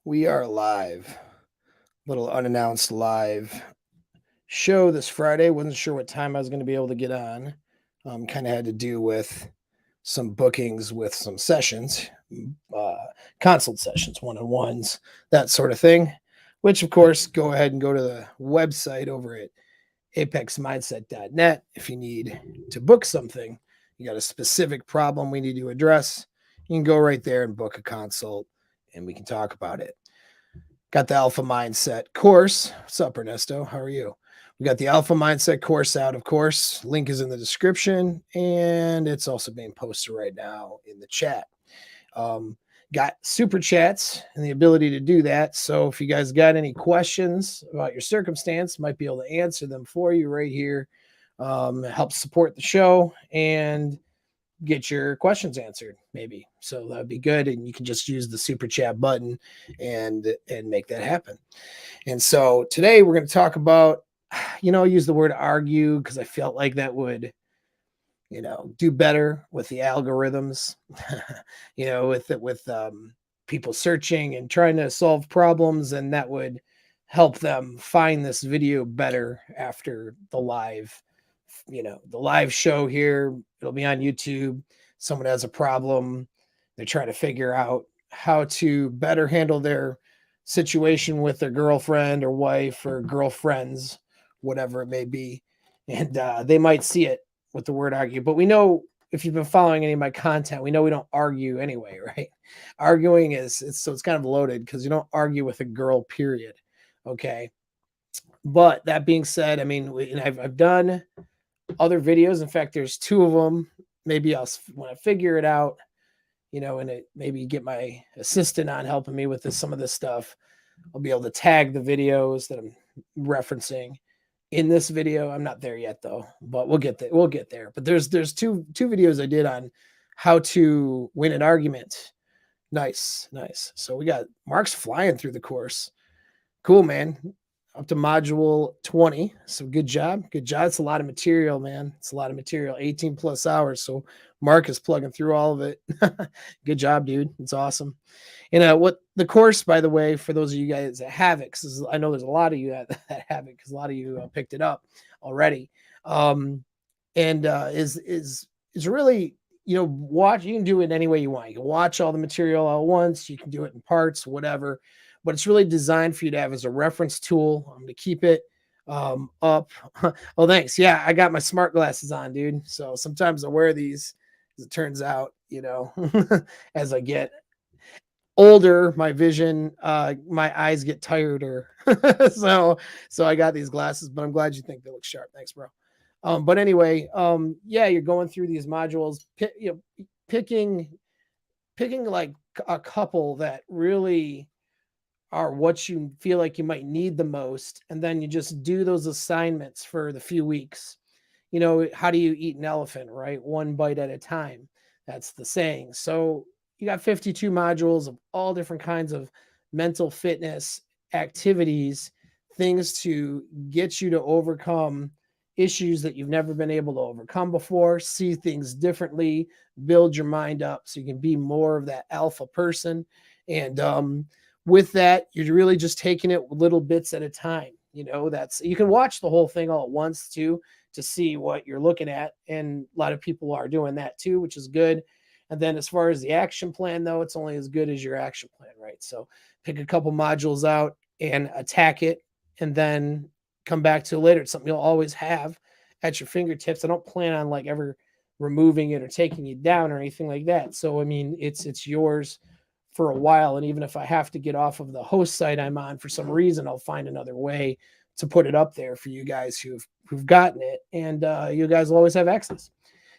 We are live. Little unannounced live show this Friday. Wasn't sure what time I was going to be able to get on. Kind of had to do with some bookings with some sessions, uh, consult sessions, one-on-ones, that sort of thing. Which, of course, go ahead and go to the website over at apexmindset.net if you need to book something. You got a specific problem we need to address. You can go right there and book a consult, and we can talk about it. Got the Alpha Mindset course. What's up, Ernesto? How are you? We got the Alpha Mindset course out, of course. Link is in the description, and it's also being posted right now in the chat. Got super chats and the ability to do that. So if you guys got any questions about your circumstance, might be able to answer them for you right here. Help support the show and get your questions answered, maybe. So that'd be good. And you can just use the super chat button and make that happen. And so today we're going to talk about, use the word argue because I felt like that would, do better with the algorithms, with people searching and trying to solve problems, and that would help them find this video better after the live show here. It'll be on YouTube. Someone has a problem. They're trying to figure out how to better handle their situation with their girlfriend or wife or girlfriends, whatever it may be. And they might see it with the word argue. But we know, if you've been following any of my content, we know we don't argue anyway, right? Arguing it's kind of loaded because you don't argue with a girl, period. Okay. But that being said, I mean, I've done other videos. In fact, there's two of them. Maybe when I figure it out, and maybe get my assistant on helping me with some of this stuff, I'll be able to tag the videos that I'm referencing in this video. I'm not there yet though, but we'll get there. But there's two videos I did on how to win an argument. Nice. So we got Mark's flying through the course. Cool, man. Up to module 20. So good job. It's a lot of material, man. It's a lot of material, 18 plus hours. So Mark is plugging through all of it. Good job, dude. It's awesome. And what the course, by the way, for those of you guys that have it, because I know there's a lot of you that have it, because a lot of you picked it up already. Is really, watch. You can do it any way you want. You can watch all the material all at once. You can do it in parts, whatever. But it's really designed for you to have as a reference tool. I'm going to keep it up. Oh, thanks. Yeah, I got my smart glasses on, dude. So sometimes I wear these. As it turns out, as I get older, my vision, my eyes get tireder. so I got these glasses, but I'm glad you think they look sharp. Thanks, bro. But anyway, you're going through these modules, picking like a couple that really are what you feel like you might need the most. And then you just do those assignments for the few weeks. How do you eat an elephant, right? One bite at a time. That's the saying. So you got 52 modules of all different kinds of mental fitness activities, things to get you to overcome issues that you've never been able to overcome before, see things differently, build your mind up so you can be more of that alpha person. And with that, you're really just taking it little bits at a time. You can watch the whole thing all at once too, to see what you're looking at. And a lot of people are doing that too, which is good. And then as far as the action plan, though, it's only as good as your action plan, right? So pick a couple modules out and attack it, and then come back to it later. It's something you'll always have at your fingertips. I don't plan on ever removing it or taking it down or anything like that. So, I mean, it's yours for a while. And even if I have to get off of the host site I'm on for some reason, I'll find another way to put it up there for you guys who've gotten it. And you guys will always have access.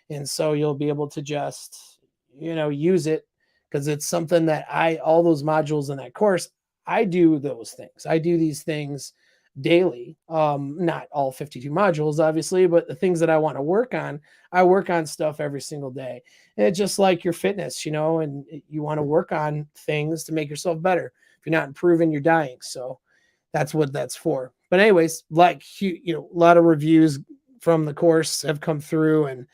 And so you'll be able to just, use it, because it's something that all those modules in that course, I do those things. I do these things daily. Not all 52 modules, obviously, but the things that I want to work on, I work on stuff every single day. And it's just like your fitness, and you want to work on things to make yourself better. If you're not improving, you're dying. So that's what that's for. But anyways, a lot of reviews from the course have come through, and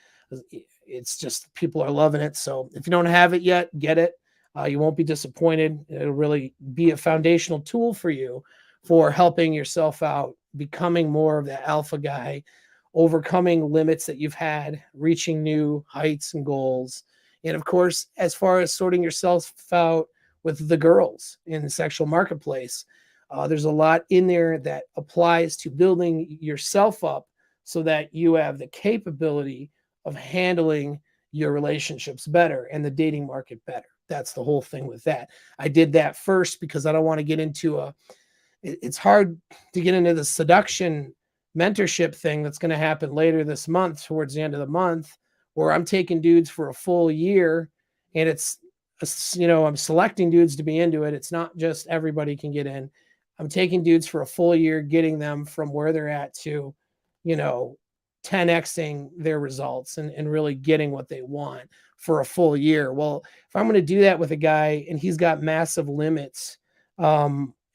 it's just people are loving it. So if you don't have it yet, get it. You won't be disappointed. It'll really be a foundational tool for you for helping yourself out, becoming more of the alpha guy, overcoming limits that you've had, reaching new heights and goals. And of course, as far as sorting yourself out with the girls in the sexual marketplace, there's a lot in there that applies to building yourself up so that you have the capability of handling your relationships better and the dating market better. That's the whole thing with that. I did that first because I don't want to get into it's hard to get into the seduction mentorship thing that's going to happen later this month, towards the end of the month, where I'm taking dudes for a full year, and I'm selecting dudes to be into it. It's not just everybody can get in. I'm taking dudes for a full year, getting them from where they're at to, 10xing their results and really getting what they want for a full year. Well, if I'm going to do that with a guy and he's got massive limits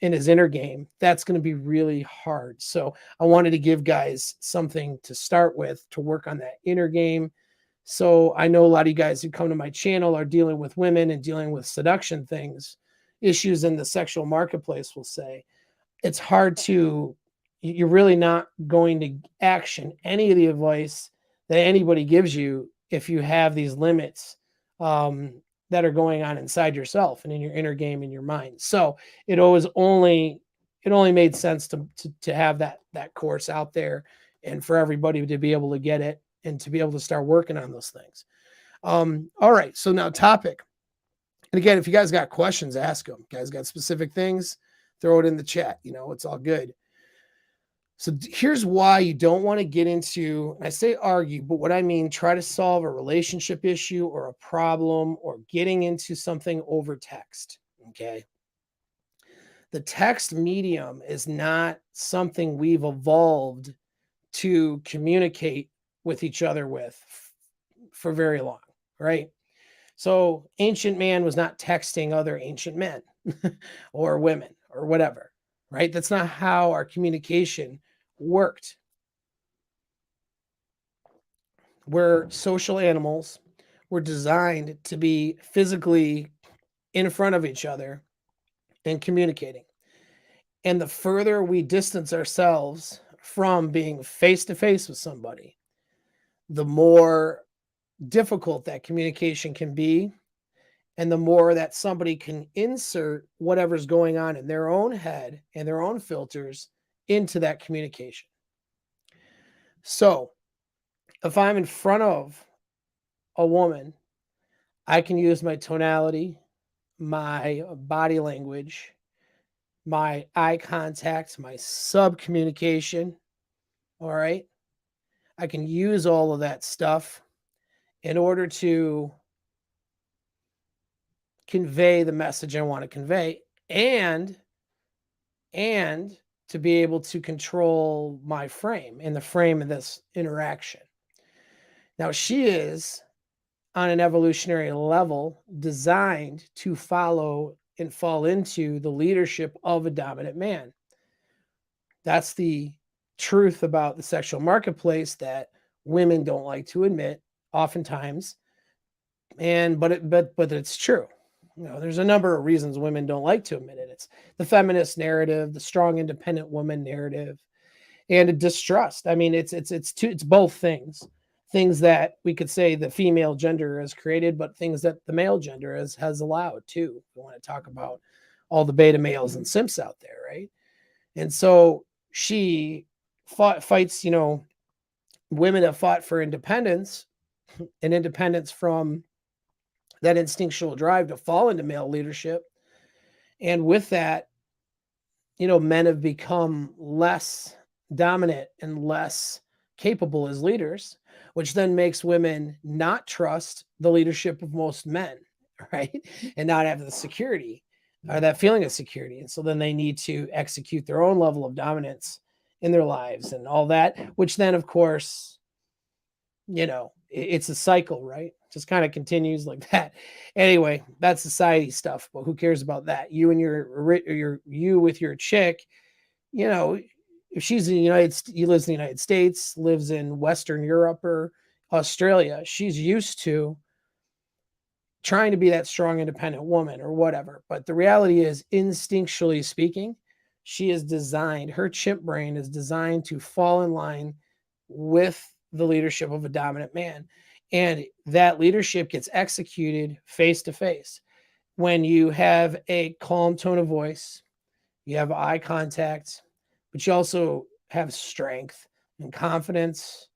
in his inner game, that's going to be really hard. So I wanted to give guys something to start with to work on that inner game. So I know a lot of you guys who come to my channel are dealing with women and dealing with seduction things, issues in the sexual marketplace, will say. It's hard to, you're really not going to action any of the advice that anybody gives you if you have these limits that are going on inside yourself and in your inner game in your mind. So it only made sense to have that course out there and for everybody to be able to get it and to be able to start working on those things. All right. So now topic. And again, if you guys got questions, ask them. You guys got specific things, throw it in the chat. It's all good. So here's why you don't want to get into, I say argue, but what I mean, try to solve a relationship issue or a problem or getting into something over text. Okay. The text medium is not something we've evolved to communicate with each other with for very long, right? So ancient man was not texting other ancient men or women or whatever, right? That's not how our communication worked. We're social animals. We're designed to be physically in front of each other and communicating. And the further we distance ourselves from being face to face with somebody, the more difficult that communication can be, and the more that somebody can insert whatever's going on in their own head and their own filters into that communication. So if I'm in front of a woman, I can use my tonality, my body language, my eye contact, my sub-communication, all right? I can use all of that stuff in order to convey the message I want to convey and to be able to control my frame and the frame of this interaction. Now, she is on an evolutionary level designed to follow and fall into the leadership of a dominant man. That's the truth about the sexual marketplace that women don't like to admit oftentimes. But it's true. There's a number of reasons women don't like to admit it. It's the feminist narrative, the strong independent woman narrative, and a distrust. I mean, it's both things that we could say the female gender has created, but things that the male gender has allowed too. We want to talk about all the beta males and simps out there, right? And so she fights, women have fought for independence and independence from that instinctual drive to fall into male leadership. And with that, men have become less dominant and less capable as leaders, which then makes women not trust the leadership of most men, right? And not have the security or that feeling of security. And so then they need to execute their own level of dominance in their lives and all that, which then, of course, it's a cycle, right? Just kind of continues like that. Anyway, that's society stuff, but who cares about that? You and you with your chick, if she's in the United States, he lives in the United States, lives in Western Europe or Australia, she's used to trying to be that strong, independent woman or whatever. But the reality is, instinctually speaking, she is designed, her chimp brain is designed to fall in line with the leadership of a dominant man. And that leadership gets executed face to face. When you have a calm tone of voice, you have eye contact, but you also have strength and confidence,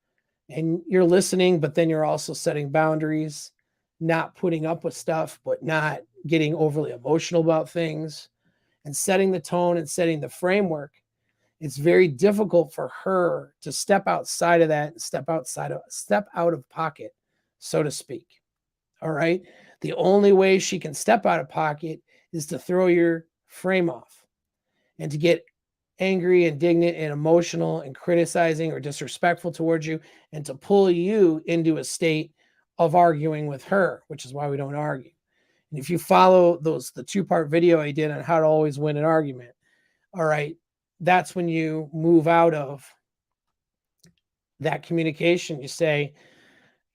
and you're listening, but then you're also setting boundaries, not putting up with stuff, but not getting overly emotional about things, and setting the tone and setting the framework. It's very difficult for her to step outside of that and step out of pocket, so to speak. All right. The only way she can step out of pocket is to throw your frame off and to get angry, indignant, and emotional and criticizing or disrespectful towards you, and to pull you into a state of arguing with her, which is why we don't argue. And if you follow the 2-part video I did on how to always win an argument, all right, that's when you move out of that communication. You say,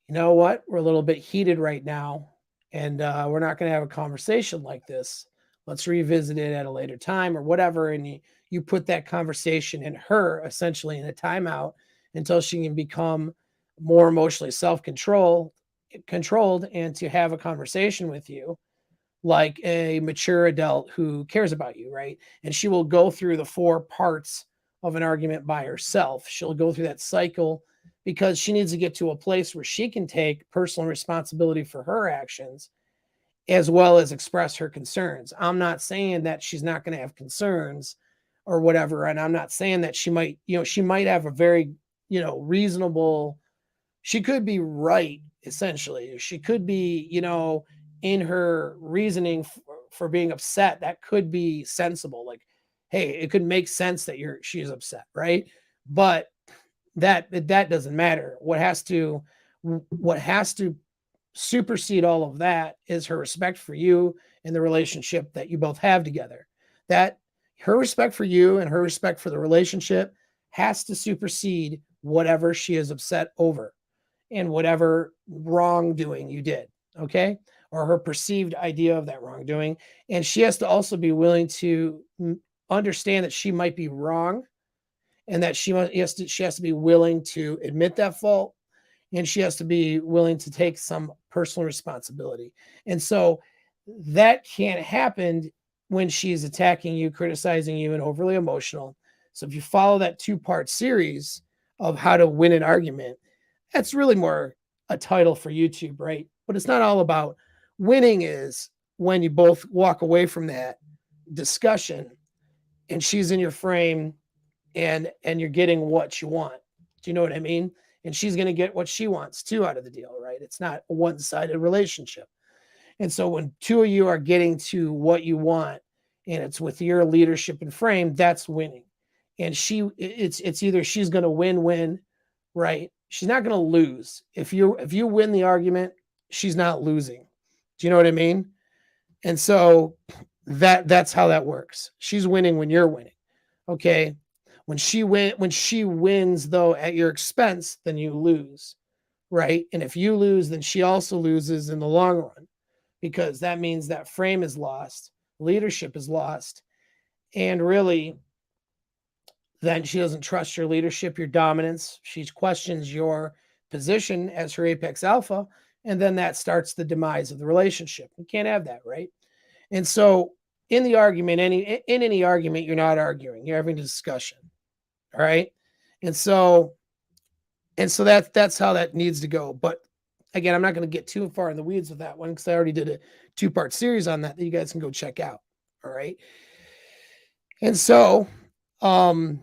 you know what, we're a little bit heated right now, and we're not going to have a conversation like this. Let's revisit it at a later time or whatever. And you put that conversation in her essentially in a timeout until she can become more emotionally controlled and to have a conversation with you like a mature adult who cares about you, right? And she will go through the 4 parts of an argument by herself. She'll go through that cycle because she needs to get to a place where she can take personal responsibility for her actions as well as express her concerns. I'm not saying that she's not going to have concerns or whatever. And I'm not saying that she might have a very, reasonable, she could be right, essentially. She could be, in her reasoning for being upset, that could be sensible. Like, hey, it could make sense that she's upset, right? But that doesn't matter. What has to supersede all of that is her respect for you and the relationship that you both have together. That her respect for you and her respect for the relationship has to supersede whatever she is upset over and whatever wrongdoing you did, okay? Or her perceived idea of that wrongdoing. And she has to also be willing to understand that she might be wrong, and that she has to be willing to admit that fault, and she has to be willing to take some personal responsibility. And so that can't happen when she's attacking you, criticizing you, and overly emotional. So if you follow that 2-part series of how to win an argument, that's really more a title for YouTube, right? But it's not all about winning. Is when you both walk away from that discussion and she's in your frame and you're getting what you want. Do you know what I mean? And she's going to get what she wants too out of the deal, right? It's not a one-sided relationship. And so when 2 of you are getting to what you want and it's with your leadership and frame, that's winning. And it's either she's going to win, right? She's not going to lose. If you win the argument, she's not losing. Do you know what I mean? And so that's how that works. She's winning when you're winning. Okay. When she wins though at your expense, then you lose, right? And if you lose, then she also loses in the long run, because that means that frame is lost, leadership is lost, and really then she doesn't trust your leadership, your dominance. She questions your position as her apex alpha, and then that starts the demise of the relationship. You can't have that, right? And so in the argument, in any argument, you're not arguing, you're having a discussion. All right. And so that's how that needs to go. But again, I'm not going to get too far in the weeds with that one because I already did a 2-part series on that you guys can go check out. All right. And so from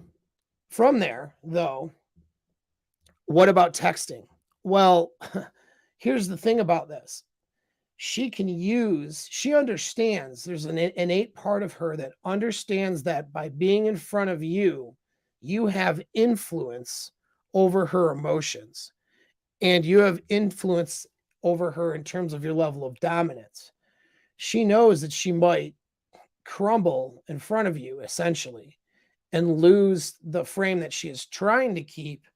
there, though, what about texting? Well, here's the thing about this. She understands, there's an innate part of her that understands that by being in front of you, you have influence over her emotions, and you have influence over her in terms of your level of dominance. She knows that she might crumble in front of you, essentially, and lose the frame that she is trying to keep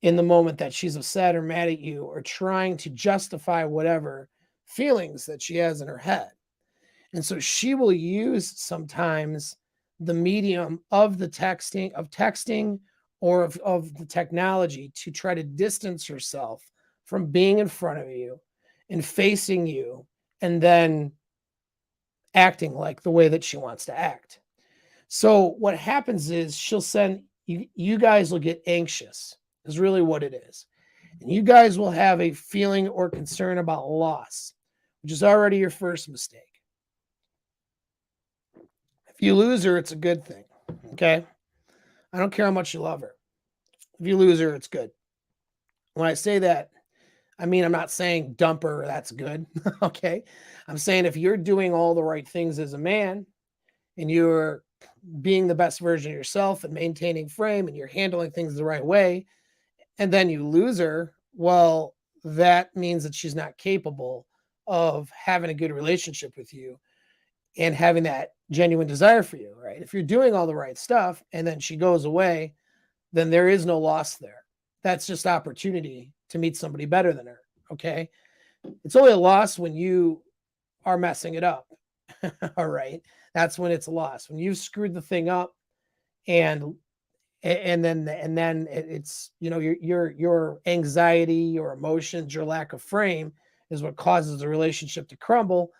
in the moment that she's upset or mad at you or trying to justify whatever feelings that she has in her head. And so she will use sometimes the medium of texting or of the technology to try to distance herself from being in front of you and facing you and then acting like the way that she wants to act. So what happens is she'll send you guys will get anxious, is really what it is. And you guys will have a feeling or concern about loss, which is already your first mistake. If you lose her, it's a good thing. Okay. I don't care how much you love her. If you lose her, it's good. When I say that, I mean, I'm not saying dump her, that's good. Okay. I'm saying if you're doing all the right things as a man and you're being the best version of yourself and maintaining frame and you're handling things the right way, and then you lose her, well, that means that she's not capable of having a good relationship with you and having that genuine desire for you, right? If you're doing all the right stuff and then she goes away, then there is no loss there. That's just opportunity to meet somebody better than her, okay? It's only a loss when you are messing it up. All right? That's when it's a loss. When you've screwed the thing up and then it's your anxiety, your emotions, your lack of frame is what causes the relationship to crumble.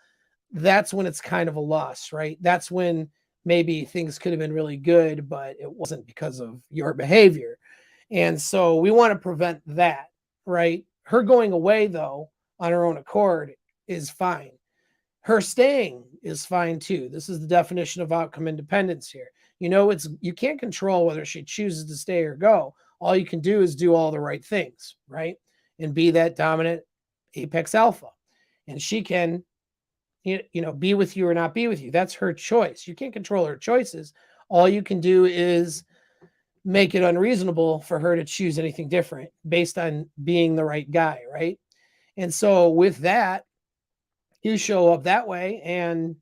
That's when it's kind of a loss, right? That's when maybe things could have been really good, but it wasn't because of your behavior. And so we want to prevent that, right? Her going away, though, on her own accord is fine. Her staying is fine too. This is the definition of outcome independence here. You can't control whether she chooses to stay or go. All you can do is do all the right things, right? And be that dominant apex alpha. And she can be with you or not be with you. That's her choice. You can't control her choices. All you can do is make it unreasonable for her to choose anything different based on being the right guy, right? And so with that, you show up that way. And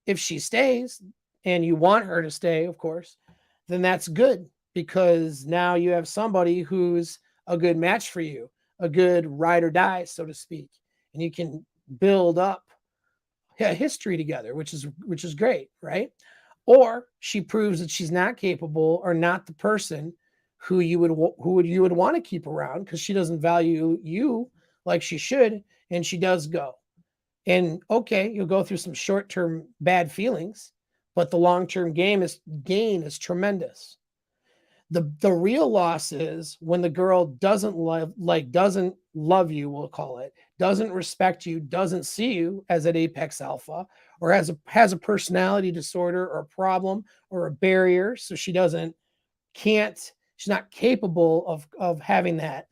if she stays and you want her to stay, of course, then that's good because now you have somebody who's a good match for you, a good ride or die, so to speak. And you can build up history together, which is great, right? Or she proves that she's not capable or not the person who you would want to keep around because she doesn't value you like she should, and she does go. And okay, you'll go through some short-term bad feelings, but the long-term gain is tremendous. The real loss is when the girl doesn't love you, we'll call it, doesn't respect you, doesn't see you as an apex alpha, or has a personality disorder or a problem or a barrier, so she's not capable of having that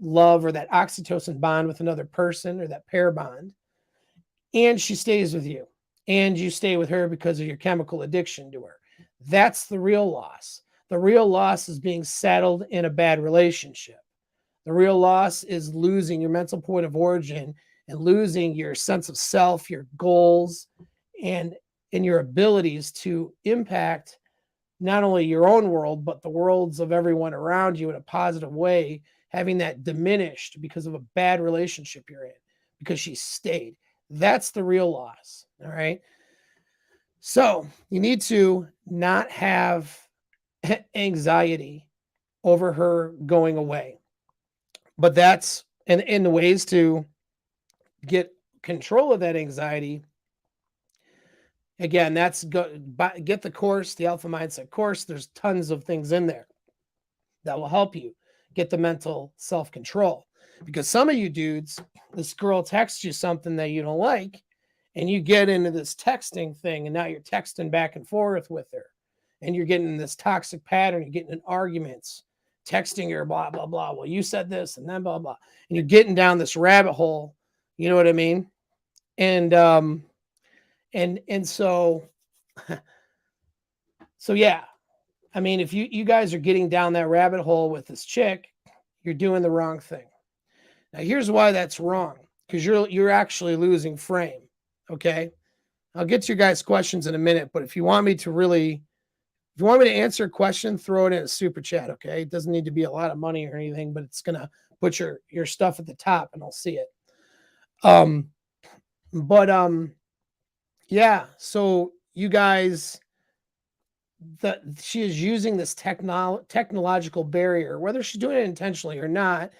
love or that oxytocin bond with another person or that pair bond, and she stays with you, and you stay with her because of your chemical addiction to her. That's the real loss. The real loss is being saddled in a bad relationship. The real loss is losing your mental point of origin and losing your sense of self, your goals, and your abilities to impact not only your own world, but the worlds of everyone around you in a positive way, having that diminished because of a bad relationship you're in, because she stayed. That's the real loss. All right. So you need to not have anxiety over her going away. But that's and the ways to get control of that anxiety. Again, get the course, the Alpha Mindset course. There's tons of things in there that will help you get the mental self-control. Because some of you dudes, this girl texts you something that you don't like, and you get into this texting thing, and now you're texting back and forth with her. And you're getting in this toxic pattern, you're getting in arguments, texting her, blah, blah, blah. Well, you said this and then blah, blah. And you're getting down this rabbit hole. You know what I mean? And so yeah. I mean, if you guys are getting down that rabbit hole with this chick, you're doing the wrong thing. Now, here's why that's wrong. Because you're actually losing frame. Okay. I'll get to your guys' questions in a minute, but if you want me to answer a question, throw it in a super chat, okay? It doesn't need to be a lot of money or anything, but it's going to put your stuff at the top and I'll see it. But yeah, so you guys, that she is using this technological barrier, whether she's doing it intentionally or not,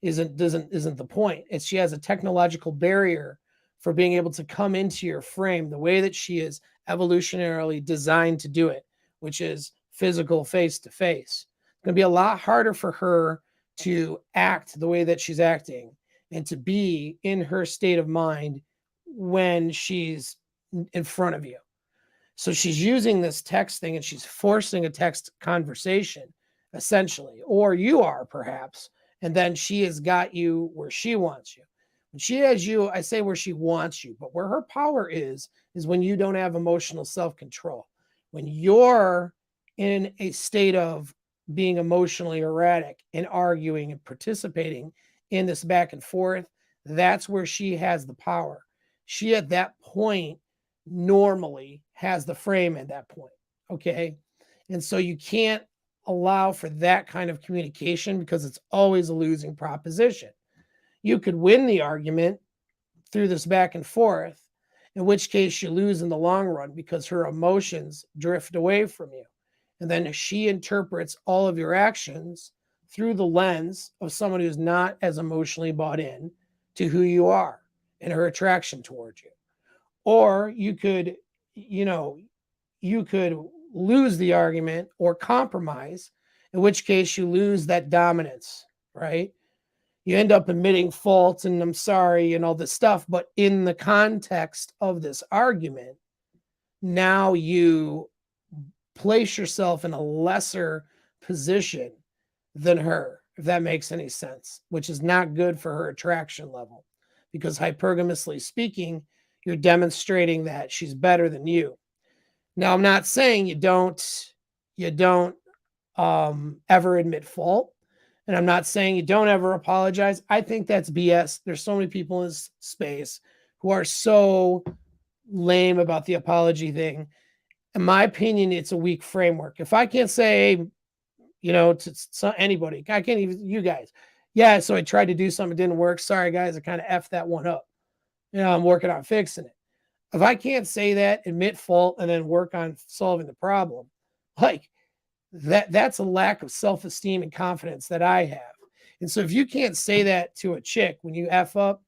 isn't the point. It's she has a technological barrier for being able to come into your frame the way that she is evolutionarily designed to do it, which is physical face to face. It's going to be a lot harder for her to act the way that she's acting and to be in her state of mind when she's in front of you. So she's using this text thing and she's forcing a text conversation, essentially, or you are perhaps. And then she has got you where she wants you. When she has you, I say where she wants you, but where her power is when you don't have emotional self control. When you're in a state of being emotionally erratic and arguing and participating in this back and forth, that's where she has the power. She, at that point, normally has the frame at that point. Okay. And so you can't allow for that kind of communication because it's always a losing proposition. You could win the argument through this back and forth, in which case you lose in the long run because her emotions drift away from you. And then she interprets all of your actions through the lens of someone who's not as emotionally bought in to who you are and her attraction towards you. Or you could, you know, you could lose the argument or compromise, in which case you lose that dominance, right? You end up admitting fault and I'm sorry and all this stuff. But in the context of this argument, now you place yourself in a lesser position than her, if that makes any sense, which is not good for her attraction level. Because hypergamously speaking, you're demonstrating that she's better than you. Now, I'm not saying you don't ever admit fault, and I'm not saying you don't ever apologize. I think that's BS. There's so many people in this space who are so lame about the apology thing. In my opinion, it's a weak framework. If I can't say, to anybody, I can't even you guys. Yeah, so I tried to do something, it didn't work. Sorry, guys, I kind of effed that one up. I'm working on fixing it. If I can't say that, admit fault, and then work on solving the problem, like that's a lack of self-esteem and confidence that I have. And so if you can't say that to a chick when you F up,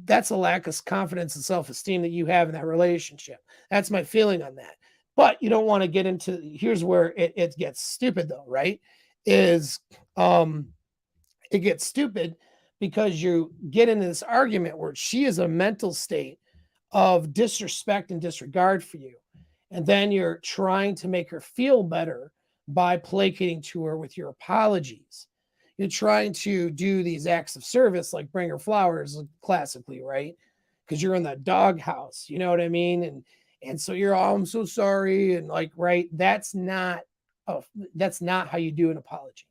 that's a lack of confidence and self-esteem that you have in that relationship. That's my feeling on that. But you don't want to get into here's where it gets stupid though, right? Is it gets stupid because you get into this argument where she is a mental state of disrespect and disregard for you. And then you're trying to make her feel better by placating to her with your apologies. You're trying to do these acts of service like bring her flowers classically, right? Because you're in the doghouse, you know what I mean? And so you're, oh, I'm so sorry. And like, right, that's not how you do an apology.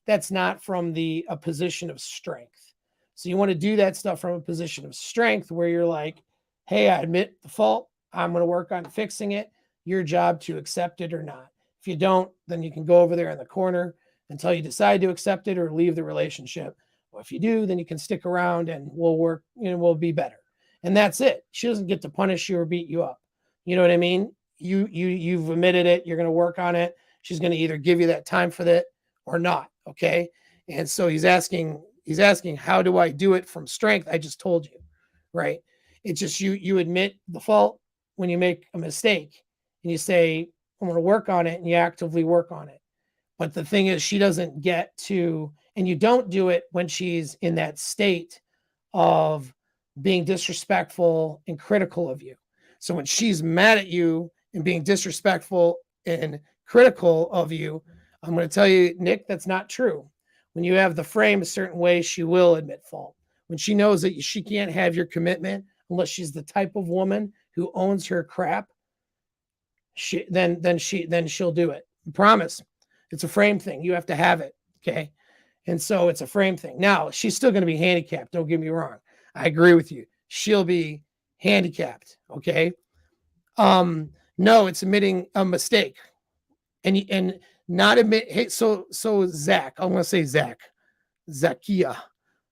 That's not from a position of strength. So you want to do that stuff from a position of strength where you're like, hey, I admit the fault. I'm going to work on fixing it. Your job to accept it or not. If you don't, then you can go over there in the corner until you decide to accept it or leave the relationship. Well, if you do, then you can stick around and we'll work, we'll be better. And that's it. She doesn't get to punish you or beat you up. You know what I mean? You've admitted it. You're going to work on it. She's going to either give you that time for that or not. Okay. And so he's asking, how do I do it from strength? I just told you, right? It's just you admit the fault when you make a mistake and you say, I'm going to work on it, and you actively work on it. But the thing is, she doesn't get to, and you don't do it when she's in that state of being disrespectful and critical of you. So when she's mad at you and being disrespectful and critical of you, I'm going to tell you, Nick, that's not true. When you have the frame a certain way, she will admit fault. When she knows that she can't have your commitment unless she's the type of woman who owns her crap, then she'll do it. I promise. It's a frame thing. You have to have it. Okay. And so it's a frame thing. Now, she's still going to be handicapped. Don't get me wrong. I agree with you. She'll be handicapped. Okay. No, it's admitting a mistake. And not admit, hey, so Zach, I'm gonna say Zakia. I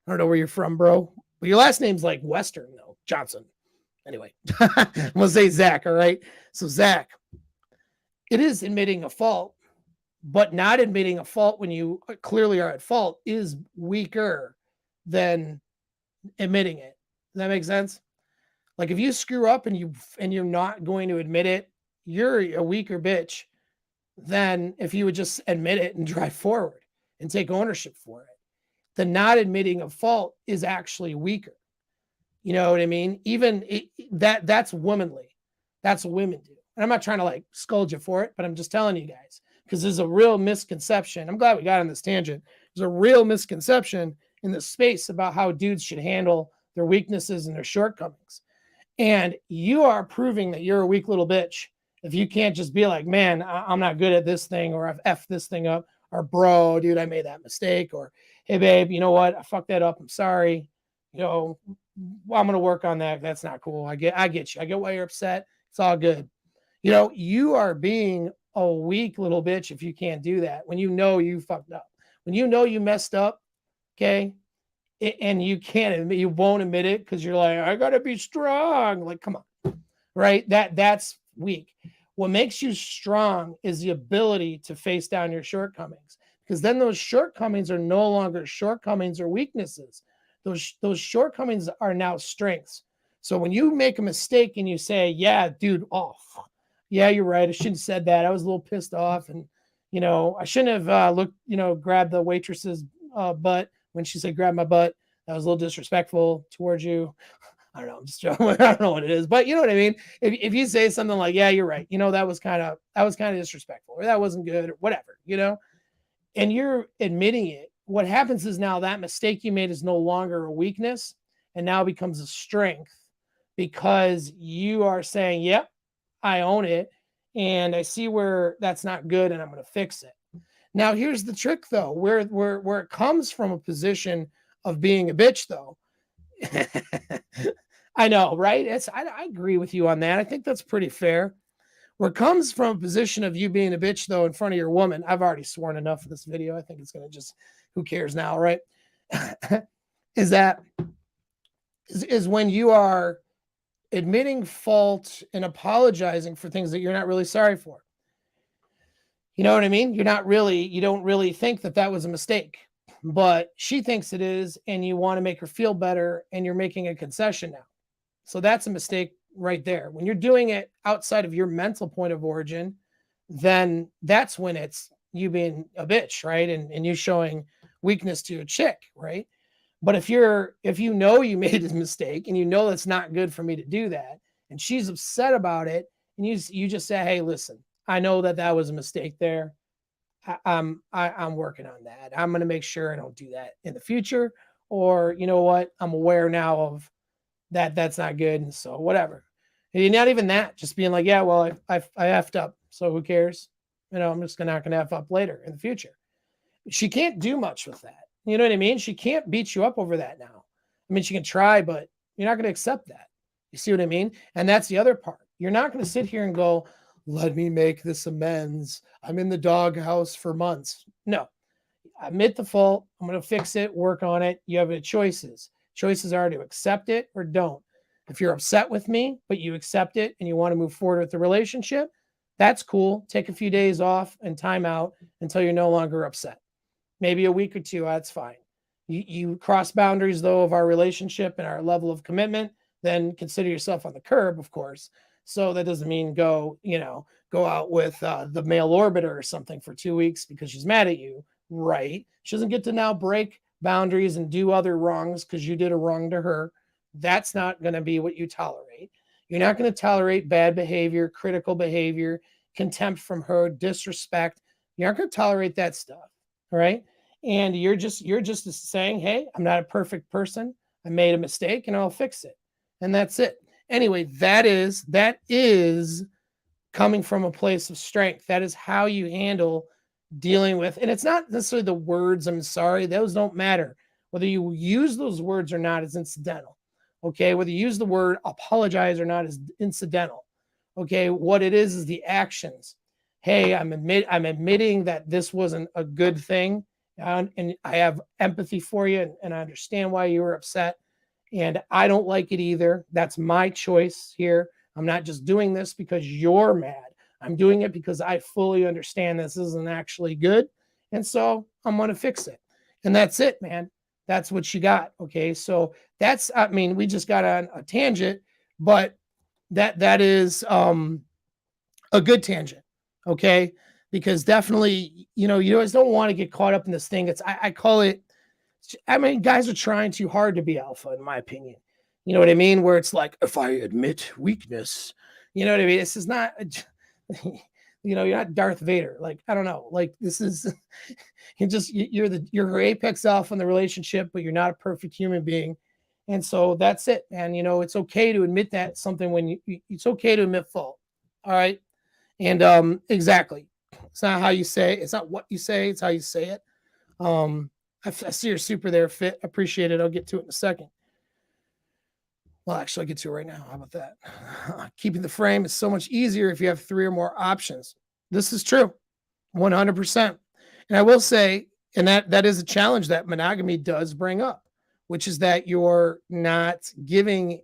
don't know where you're from, bro. But your last name's like Western, though, Johnson. Anyway, I'm going to say Zach. All right. So, Zach, it is admitting a fault, but not admitting a fault when you clearly are at fault is weaker than admitting it. Does that make sense? Like if you screw up and you're not going to admit it, you're a weaker bitch than if you would just admit it and drive forward and take ownership for it. The not admitting of fault is actually weaker. You know what I mean? Even that's womanly. That's what women do. And I'm not trying to like scold you for it, but I'm just telling you guys because there's a real misconception. I'm glad we got on this tangent. There's a real misconception in this space about how dudes should handle their weaknesses and their shortcomings. And you are proving that you're a weak little bitch if you can't just be like, man, I'm not good at this thing, or I've effed this thing up, or bro, dude, I made that mistake, or hey, babe, you know what? I fucked that up. I'm sorry. You know, well, I'm going to work on that. That's not cool. I get you. I get why you're upset. It's all good. You know, you are being a weak little bitch if you can't do that. When you know you fucked up, when you know you messed up, okay, and you can't admit, you won't admit it because you're like, I gotta be strong. Like, come on, right? That's weak. What makes you strong is the ability to face down your shortcomings, because then those shortcomings are no longer shortcomings or weaknesses. Those shortcomings are now strengths. So when you make a mistake and you say, yeah, dude, off. Yeah, you're right. I shouldn't have said that. I was a little pissed off. And, you know, I shouldn't have grabbed the waitress's butt when she said, grab my butt. That was a little disrespectful towards you. I don't know. I'm just joking. I don't know what it is, but you know what I mean? If you say something like, yeah, you're right. You know, that was kind of disrespectful, or that wasn't good, or whatever, you know, and you're admitting it. What happens is now that mistake you made is no longer a weakness and now becomes a strength because you are saying, yep, I own it. And I see where that's not good and I'm going to fix it. Now, here's the trick, though, where it comes from a position of being a bitch, though. I know, right? I agree with you on that. I think that's pretty fair. Where it comes from a position of you being a bitch, though, in front of your woman, I've already sworn enough of this video. I think it's going to just, who cares now, right? is when you are admitting fault and apologizing for things that you're not really sorry for. You know what I mean? You don't really think that was a mistake, but she thinks it is, and you want to make her feel better, and you're making a concession now. So that's a mistake right there. When you're doing it outside of your mental point of origin, then that's when it's you being a bitch, right? And you showing weakness to a chick, right? But if you know you made a mistake and you know that's not good for me to do that, and she's upset about it, and you just say, hey, listen, I know that was a mistake there. I'm working on that. I'm going to make sure I don't do that in the future. Or, you know what? I'm aware now of that. That's not good. And so whatever. And not even that, just being like, yeah, well, I effed up. So who cares? You know, I'm just not going to F up later in the future. She can't do much with that. You know what I mean? She can't beat you up over that now. I mean, she can try, but you're not going to accept that. You see what I mean? And that's the other part. You're not going to sit here and go, let me make this amends. I'm in the doghouse for months. No, admit the fault. I'm going to fix it, work on it. You have choices. Choices are to accept it or don't. If you're upset with me, but you accept it and you want to move forward with the relationship, that's cool. Take a few days off and time out until you're no longer upset. Maybe a week or two, that's fine. You cross boundaries, though, of our relationship and our level of commitment, then consider yourself on the curb, of course. So that doesn't mean go out with the male orbiter or something for 2 weeks because she's mad at you, right? She doesn't get to now break boundaries and do other wrongs because you did a wrong to her. That's not going to be what you tolerate. You're not going to tolerate bad behavior, critical behavior, contempt from her, disrespect. You're not going to tolerate that stuff, all right? And you're just saying, hey, I'm not a perfect person. I made a mistake and I'll fix it. And that's it. Anyway, that is coming from a place of strength. That is how you handle dealing with, and it's not necessarily the words, I'm sorry, those don't matter. Whether you use those words or not is incidental. Okay. Whether you use the word apologize or not is incidental. Okay. What it is the actions. Hey, I'm admitting that this wasn't a good thing. And I have empathy for you and I understand why you were upset. And I don't like it either. That's my choice here. I'm not just doing this because you're mad. I'm doing it because I fully understand this isn't actually good. And so I'm going to fix it. And that's it, man. That's what you got. Okay. So that's, I mean, we just got on a tangent, but that is a good tangent. Okay. Because definitely, you always don't want to get caught up in this thing. I call it, I mean, guys are trying too hard to be alpha, in my opinion. You know what I mean? Where it's like, if I admit weakness, you know what I mean? This is not, you're not Darth Vader. Like, I don't know. Like, this is, you're her apex alpha in the relationship, but you're not a perfect human being. And so that's it, man. It's okay to admit that something when it's okay to admit fault. All right. And exactly. It's not how you say it. It's not what you say. It's how you say it. I see you're super there, Fit. Appreciate it. I'll get to it in a second. Well, actually, I'll get to it right now. How about that? Keeping the frame is so much easier if you have 3 or more options. This is true, 100%. And I will say, and that is a challenge that monogamy does bring up, which is that you're not giving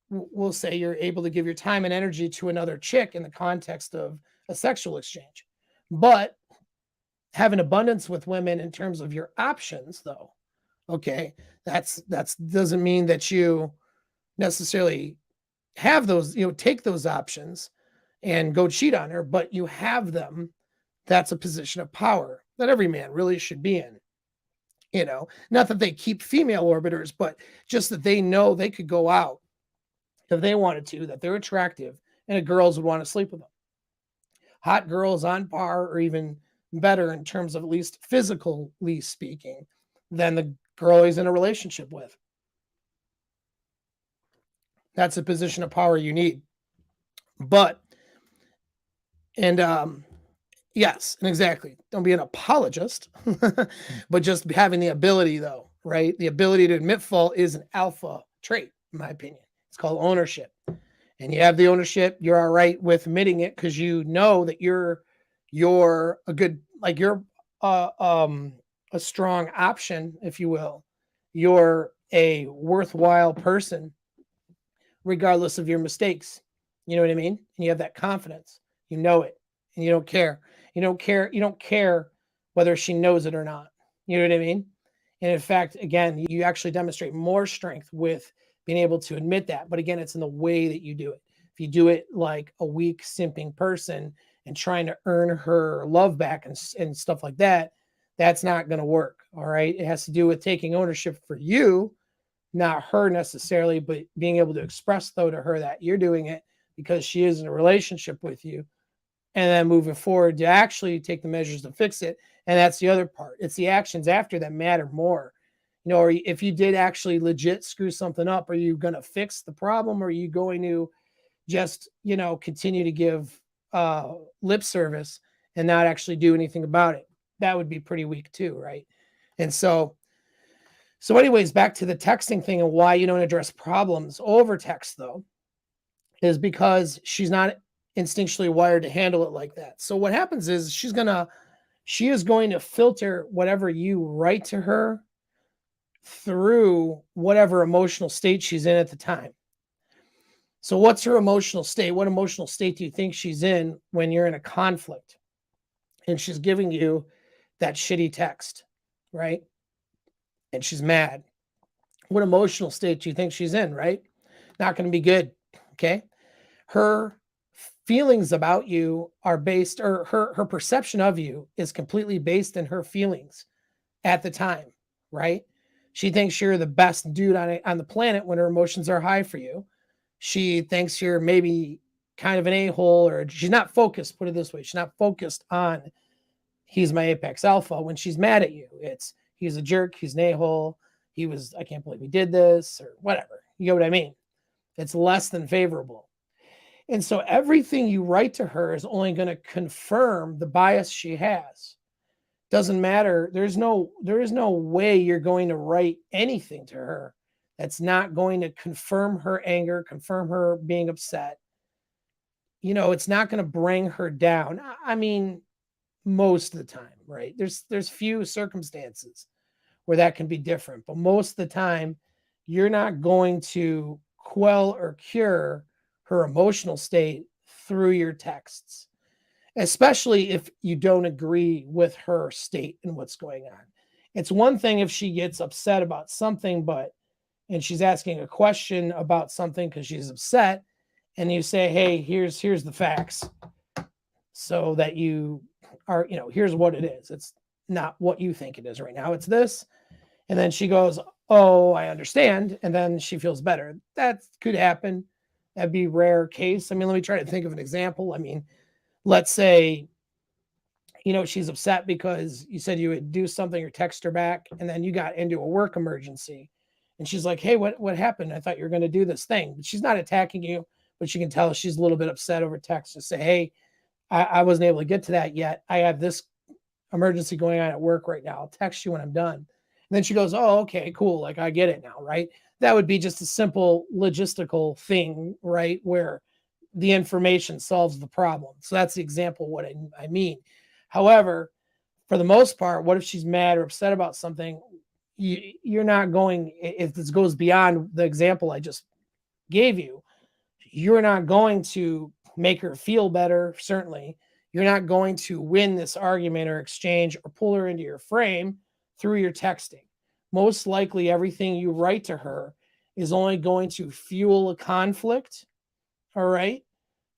we'll say you're able to give your time and energy to another chick in the context of a sexual exchange. But have an abundance with women in terms of your options, though. Okay, that's doesn't mean that you necessarily have those, take those options and go cheat on her, but you have them. That's a position of power that every man really should be in. Not that they keep female orbiters, but just that they know they could go out if they wanted to, that they're attractive, and girls would want to sleep with them. Hot girls on par, or even better in terms of at least physically speaking, than the girl he's in a relationship with. That's a position of power you need. But, and yes, and exactly. Don't be an apologist, but just having the ability, though, right? The ability to admit fault is an alpha trait, in my opinion. It's called ownership. And you have the ownership, you're all right with admitting it because you know that you're a good, like you're a strong option, if you will. You're a worthwhile person, regardless of your mistakes. You know what I mean? And you have that confidence. You know it, and you don't care. You don't care. You don't care whether she knows it or not. You know what I mean? And in fact, again, you actually demonstrate more strength with being able to admit that. But again, it's in the way that you do it. If you do it like a weak, simping person and trying to earn her love back and stuff like that, that's not going to work. All right. It has to do with taking ownership for you, not her necessarily, but being able to express, though, to her that you're doing it because she is in a relationship with you. And then moving forward to actually take the measures to fix it. And that's the other part. It's the actions after that matter more. Or if you did actually legit screw something up, are you going to fix the problem? Or are you going to just, continue to give lip service and not actually do anything about it? That would be pretty weak too, right? And so anyways, back to the texting thing and why you don't address problems over text, though, is because she's not instinctually wired to handle it like that. So what happens is she is going to filter whatever you write to her through whatever emotional state she's in at the time. So what's her emotional state? What emotional state do you think she's in when you're in a conflict and she's giving you that shitty text, right? And she's mad. What emotional state do you think she's in, right? Not going to be good, okay? Her feelings about you are based, or her perception of you is completely based in her feelings at the time, right? She thinks you're the best dude on the planet when her emotions are high for you. She thinks you're maybe kind of an a-hole, or she's not focused, put it this way. She's not focused on he's my apex alpha when she's mad at you. It's he's a jerk, he's an a-hole, I can't believe he did this, or whatever. You know what I mean? It's less than favorable. And so everything you write to her is only going to confirm the bias she has. Doesn't matter. There is no way you're going to write anything to her that's not going to confirm her anger, confirm her being upset. It's not going to bring her down. I mean, most of the time, right? There's few circumstances where that can be different, but most of the time you're not going to quell or cure her emotional state through your texts, especially if you don't agree with her state and what's going on. It's one thing if she gets upset about something, and she's asking a question about something because she's upset, and you say, "Hey, here's the facts," so that you are, here's what it is. It's not what you think it is right now. It's this. And then she goes, "Oh, I understand." And then she feels better. That could happen. That'd be rare case. I mean, let me try to think of an example. I mean, let's say, she's upset because you said you would do something or text her back, and then you got into a work emergency. And she's like, "Hey, what happened? I thought you were going to do this thing." But she's not attacking you, but you can tell she's a little bit upset over text. Just say, "Hey, I wasn't able to get to that yet. I have this emergency going on at work right now. I'll text you when I'm done." And then she goes, "Oh, okay, cool. Like, I get it now," right? That would be just a simple logistical thing, right? Where the information solves the problem. So that's the example of what I mean. However, for the most part, what if she's mad or upset about something? You're not going, if this goes beyond the example I just gave you, you're not going to make her feel better, certainly. You're not going to win this argument or exchange or pull her into your frame through your texting. Most likely, everything you write to her is only going to fuel a conflict, all right,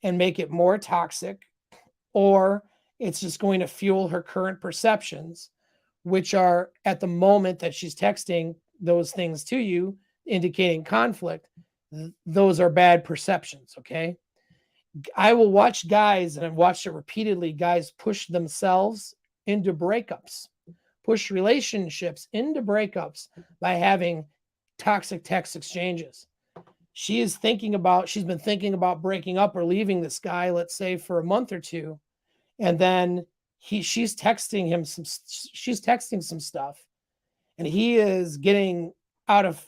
and make it more toxic, or it's just going to fuel her current perceptions, which are at the moment that she's texting those things to you, indicating conflict. Those are bad perceptions, okay? I will watch guys, and I've watched it repeatedly, guys push themselves into breakups, push relationships into breakups by having toxic text exchanges. She's been thinking about breaking up or leaving this guy, let's say for a month or two. And then she's texting some stuff, and he is getting out of,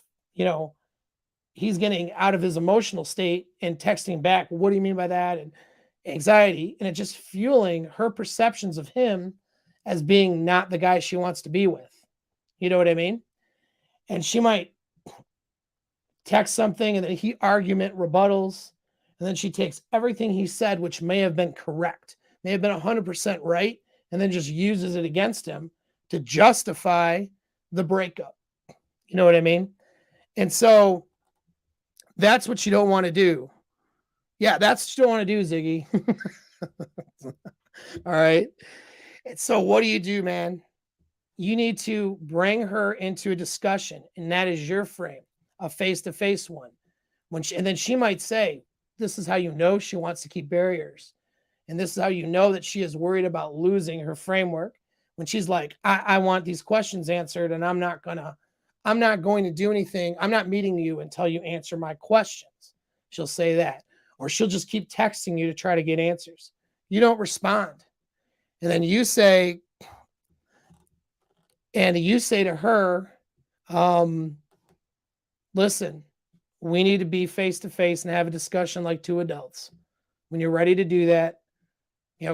he's getting out of his emotional state and texting back, "What do you mean by that?" And anxiety. And it's just fueling her perceptions of him as being not the guy she wants to be with. You know what I mean? And she might text something, and then he argument rebuttals. And then she takes everything he said, which may have been correct, may have been 100% right, and then just uses it against him to justify the breakup. You know what I mean? And so that's what you don't want to do. Yeah, that's what you don't want to do, Ziggy. All right. And so what do, man? You need to bring her into a discussion, and that is your frame, a face-to-face one. And then she might say, "This is how you know she wants to keep barriers. And this is how you know that she is worried about losing her framework." When she's like, I want these questions answered, and I'm not going to do anything. I'm not meeting you until you answer my questions. She'll say that. Or she'll just keep texting you to try to get answers. You don't respond. And then you say to her, "Listen, we need to be face to face and have a discussion like two adults. When you're ready to do that,